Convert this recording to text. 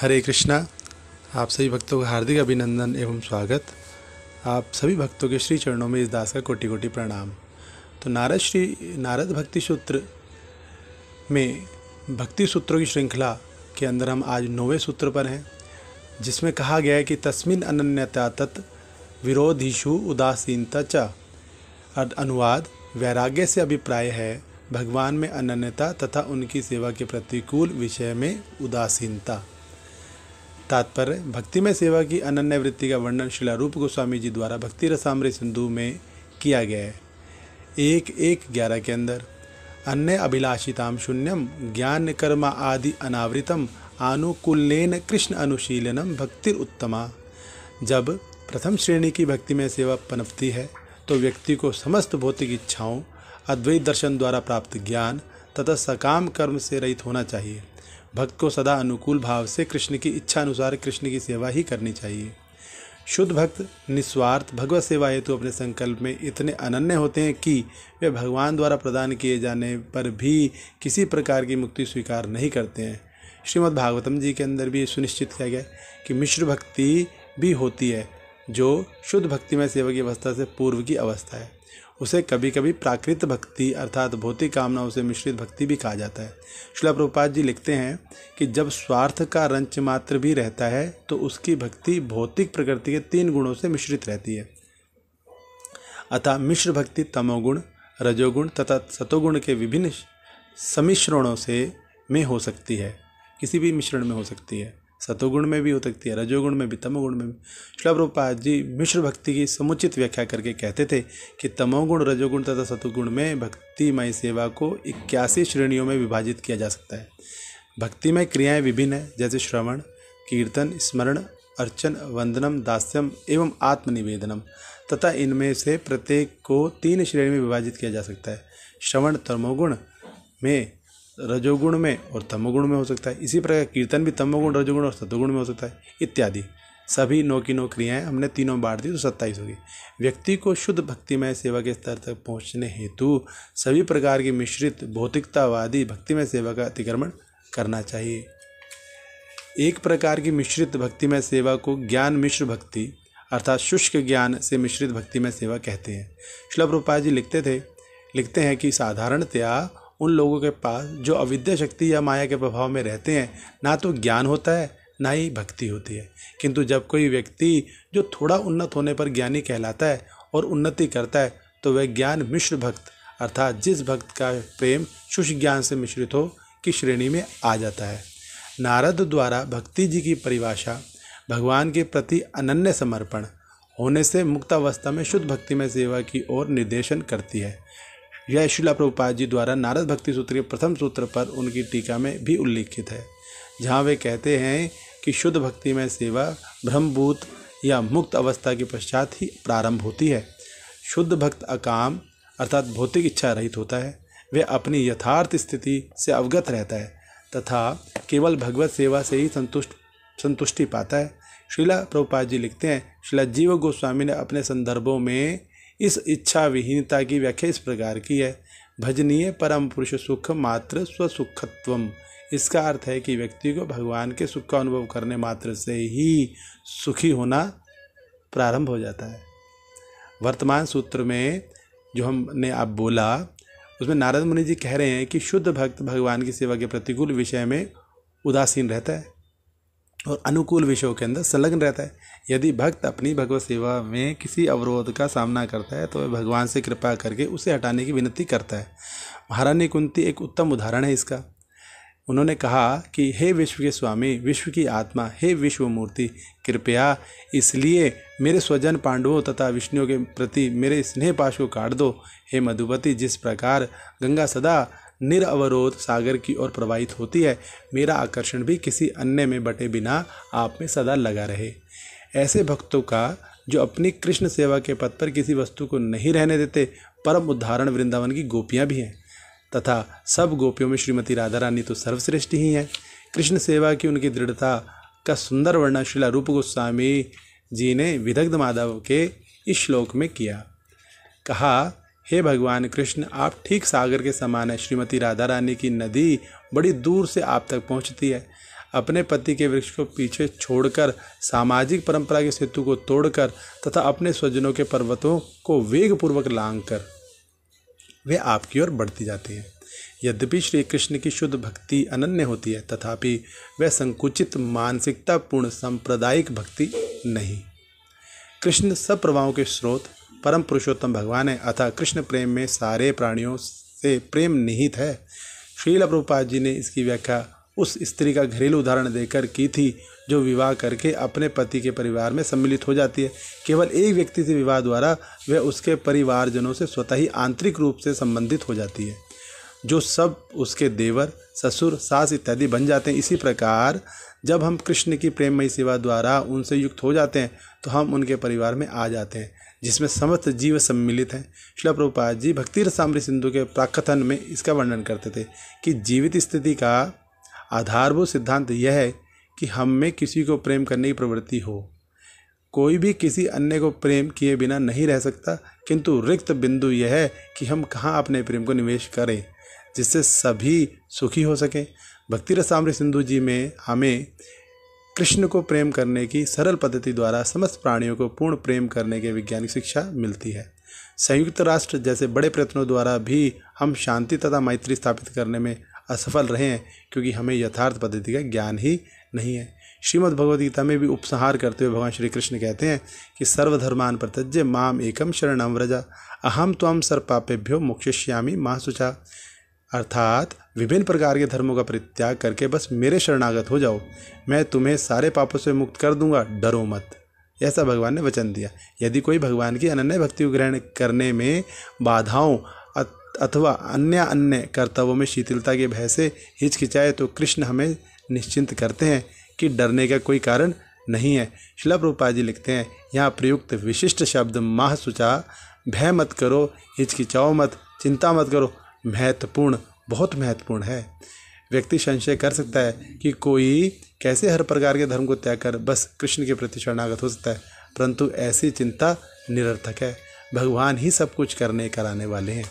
हरे कृष्णा। आप सभी भक्तों का हार्दिक अभिनंदन एवं स्वागत। आप सभी भक्तों के श्री चरणों में इस दास का कोटि कोटि प्रणाम। तो नारद भक्ति सूत्र में भक्ति सूत्रों की श्रृंखला के अंदर हम आज 9वें सूत्र पर हैं, जिसमें कहा गया है कि तस्मिन अनन्यता तत् विरोधिषु उदासीनता च। अनुवाद: वैराग्य से अभिप्राय है भगवान में अनन्यता तथा उनकी सेवा के प्रतिकूल विषय में उदासीनता। तात्पर्य: भक्ति में सेवा की अनन्य वृत्ति का वर्णन श्रील रूप गोस्वामी जी द्वारा भक्ति रसामृत सिंधु में किया गया है। 1:1:11 के अंदर अन्य अभिलाषिताम शून्यम ज्ञान कर्म आदि अनावृतम आनुकूल्येन कृष्ण अनुशीलनम भक्तिर उत्तमा। जब प्रथम श्रेणी की भक्ति में सेवा पनपती है तो व्यक्ति को समस्त भौतिक इच्छाओं, अद्वैत दर्शन द्वारा प्राप्त ज्ञान तथा सकाम कर्म से रहित होना चाहिए। भक्त को सदा अनुकूल भाव से कृष्ण की इच्छा अनुसार कृष्ण की सेवा ही करनी चाहिए। शुद्ध भक्त निस्वार्थ भगवत सेवा हेतु अपने संकल्प में इतने अनन्य होते हैं कि वे भगवान द्वारा प्रदान किए जाने पर भी किसी प्रकार की मुक्ति स्वीकार नहीं करते हैं। श्रीमद् भागवतम जी के अंदर भी सुनिश्चित किया गया कि मिश्र भक्ति भी होती है, जो शुद्ध भक्ति में सेवा की अवस्था से पूर्व की अवस्था है। उसे कभी कभी प्राकृत भक्ति अर्थात भौतिक कामनाओं से मिश्रित भक्ति भी कहा जाता है। श्रील प्रभुपाद जी लिखते हैं कि जब स्वार्थ का रंच मात्र भी रहता है तो उसकी भक्ति भौतिक प्रकृति के 3 गुणों से मिश्रित रहती है। अतः मिश्र भक्ति तमोगुण, रजोगुण तथा सतोगुण के विभिन्न सम्मिश्रणों से में हो सकती है। किसी भी मिश्रण में हो सकती है, सतोगुण में भी हो सकती है, रजोगुण में भी, तमोगुण में भी। श्रील प्रभुपाद जी मिश्र भक्ति की समुचित व्याख्या करके कहते थे कि तमोगुण, रजोगुण तथा सतोगुण में भक्तिमय सेवा को 81 श्रेणियों में विभाजित किया जा सकता है। भक्तिमय क्रियाएं विभिन्न हैं, जैसे श्रवण, कीर्तन, स्मरण, अर्चन, वंदनम, दास्यम एवं आत्मनिवेदनम, तथा इनमें से प्रत्येक को 3 श्रेणी में विभाजित किया जा सकता है। श्रवण तमोगुण में, रजोगुण में और तमोगुण में हो सकता है। इसी प्रकार कीर्तन भी तमोगुण, रजोगुण और सतोगुण में हो सकता है इत्यादि। सभी 9 की 9 क्रियाएं हमने तीनों बांट दी तो 27 होगी। व्यक्ति को शुद्ध भक्तिमय सेवा के स्तर तक पहुंचने हेतु सभी प्रकार की मिश्रित भौतिकतावादी भक्तिमय सेवा का अतिक्रमण करना चाहिए। एक प्रकार की मिश्रित भक्तिमय सेवा को ज्ञान मिश्र भक्ति अर्थात शुष्क ज्ञान से मिश्रित भक्तिमय सेवा कहते हैं। श्रील प्रभुपाद जी लिखते हैं कि साधारणतया उन लोगों के पास जो अविद्या शक्ति या माया के प्रभाव में रहते हैं, ना तो ज्ञान होता है ना ही भक्ति होती है। किंतु जब कोई व्यक्ति जो थोड़ा उन्नत होने पर ज्ञानी कहलाता है और उन्नति करता है तो वह ज्ञान मिश्र भक्त अर्थात जिस भक्त का प्रेम शुष्क ज्ञान से मिश्रित हो की श्रेणी में आ जाता है। नारद द्वारा भक्ति जी की परिभाषा भगवान के प्रति अनन्य समर्पण होने से मुक्तावस्था में शुद्ध भक्ति में सेवा की ओर निर्देशन करती है। यह श्रील प्रभुपाद जी द्वारा नारद भक्ति सूत्र के प्रथम सूत्र पर उनकी टीका में भी उल्लिखित है, जहाँ वे कहते हैं कि शुद्ध भक्ति में सेवा ब्रह्मभूत या मुक्त अवस्था के पश्चात ही प्रारंभ होती है। शुद्ध भक्त अकाम अर्थात भौतिक इच्छा रहित होता है। वह अपनी यथार्थ स्थिति से अवगत रहता है तथा केवल भगवत सेवा से ही संतुष्टि पाता है। श्रील प्रभुपाद जी लिखते हैं, श्रील जीव गोस्वामी ने अपने संदर्भों में इस इच्छा विहीनता की व्याख्या इस प्रकार की है: भजनीय परम पुरुष सुख मात्र स्वसुखत्वम। इसका अर्थ है कि व्यक्ति को भगवान के सुख का अनुभव करने मात्र से ही सुखी होना प्रारंभ हो जाता है। वर्तमान सूत्र में जो हमने आप बोला उसमें नारद मुनि जी कह रहे हैं कि शुद्ध भक्त भगवान की सेवा के प्रतिकूल विषय में उदासीन रहता है और अनुकूल विषयों के अंदर संलग्न रहता है। यदि भक्त अपनी भगवत सेवा में किसी अवरोध का सामना करता है तो वह भगवान से कृपा करके उसे हटाने की विनती करता है। महारानी कुंती एक उत्तम उदाहरण है इसका। उन्होंने कहा कि हे विश्व के स्वामी, विश्व की आत्मा, हे विश्व मूर्ति, कृपया इसलिए मेरे स्वजन पांडवों तथा विष्णुओं के प्रति मेरे स्नेह पाश को काट दो। हे मधुपति, जिस प्रकार गंगा सदा निरवरोध सागर की ओर प्रवाहित होती है, मेरा आकर्षण भी किसी अन्य में बटे बिना आप में सदा लगा रहे। ऐसे भक्तों का जो अपनी कृष्ण सेवा के पथ पर किसी वस्तु को नहीं रहने देते, परम उदाहरण वृंदावन की गोपियाँ भी हैं तथा सब गोपियों में श्रीमती राधा रानी तो सर्वश्रेष्ठ ही हैं। कृष्ण सेवा की उनकी दृढ़ता का सुंदर वर्णन श्रील रूप गोस्वामी जी ने विदग्ध माधव के इस श्लोक में किया। कहा, हे भगवान कृष्ण, आप ठीक सागर के समान है। श्रीमती राधा रानी की नदी बड़ी दूर से आप तक पहुंचती है। अपने पति के वृक्ष को पीछे छोड़कर, सामाजिक परंपरा के सेतु को तोड़कर तथा अपने स्वजनों के पर्वतों को वेगपूर्वक लांघकर वे आपकी ओर बढ़ती जाती हैं। यद्यपि श्री कृष्ण की शुद्ध भक्ति अनन्य होती है, तथापि वह संकुचित मानसिकता पूर्ण सांप्रदायिक भक्ति नहीं। कृष्ण सब प्रवाहों के स्रोत परम पुरुषोत्तम भगवान है, अतः कृष्ण प्रेम में सारे प्राणियों से प्रेम निहित है। श्रील प्रभुपाद जी ने इसकी व्याख्या उस स्त्री का घरेलू उदाहरण देकर की थी जो विवाह करके अपने पति के परिवार में सम्मिलित हो जाती है। केवल एक व्यक्ति से विवाह द्वारा वह उसके परिवारजनों से स्वतः ही आंतरिक रूप से संबंधित हो जाती है, जो सब उसके देवर, ससुर, सास इत्यादि बन जाते हैं। इसी प्रकार जब हम कृष्ण की प्रेममयी सेवा द्वारा उनसे युक्त हो जाते हैं तो हम उनके परिवार में आ जाते हैं, जिसमें समस्त जीव सम्मिलित हैं। श्रील प्रभुपाद जी भक्ति रसामृत सिंधु के प्राकथन में इसका वर्णन करते थे कि जीवित स्थिति का आधारभूत सिद्धांत यह है कि हम में किसी को प्रेम करने की प्रवृत्ति हो। कोई भी किसी अन्य को प्रेम किए बिना नहीं रह सकता, किंतु रिक्त बिंदु यह है कि हम कहाँ अपने प्रेम को निवेश करें जिससे सभी सुखी हो सकें। भक्ति रसामृत सिंधु जी में हमें कृष्ण को प्रेम करने की सरल पद्धति द्वारा समस्त प्राणियों को पूर्ण प्रेम करने की वैज्ञानिक शिक्षा मिलती है। संयुक्त राष्ट्र जैसे बड़े प्रयत्नों द्वारा भी हम शांति तथा मैत्री स्थापित करने में असफल रहे हैं, क्योंकि हमें यथार्थ पद्धति का ज्ञान ही नहीं है। श्रीमद् भगवद गीता में भी उपसंहार करते हुए भगवान श्री कृष्ण कहते हैं कि सर्वधर्मान परित्यज्य माम एकम शरणं व्रज अहम त्वं सर्वपापेभ्यो मोक्षयिष्यामि मा शुचा। अर्थात विभिन्न प्रकार के धर्मों का परित्याग करके बस मेरे शरणागत हो जाओ, मैं तुम्हें सारे पापों से मुक्त कर दूंगा, डरो मत। ऐसा भगवान ने वचन दिया। यदि कोई भगवान की अनन्य भक्ति को ग्रहण करने में बाधाओं अथवा अन्य कर्तव्यों में शिथिलता के भय से हिचकिचाए तो कृष्ण हमें निश्चिंत करते हैं कि डरने का कोई कारण नहीं है। श्रील प्रभुपाद जी लिखते हैं, यहाँ प्रयुक्त विशिष्ट शब्द माह शुचा, भय मत करो, हिचकिचाओ मत, चिंता मत करो, महत्वपूर्ण, बहुत महत्वपूर्ण है। व्यक्ति संशय कर सकता है कि कोई कैसे हर प्रकार के धर्म को त्याग कर बस कृष्ण के प्रति शरणागत हो सकता है, परंतु ऐसी चिंता निरर्थक है। भगवान ही सब कुछ करने कराने वाले हैं।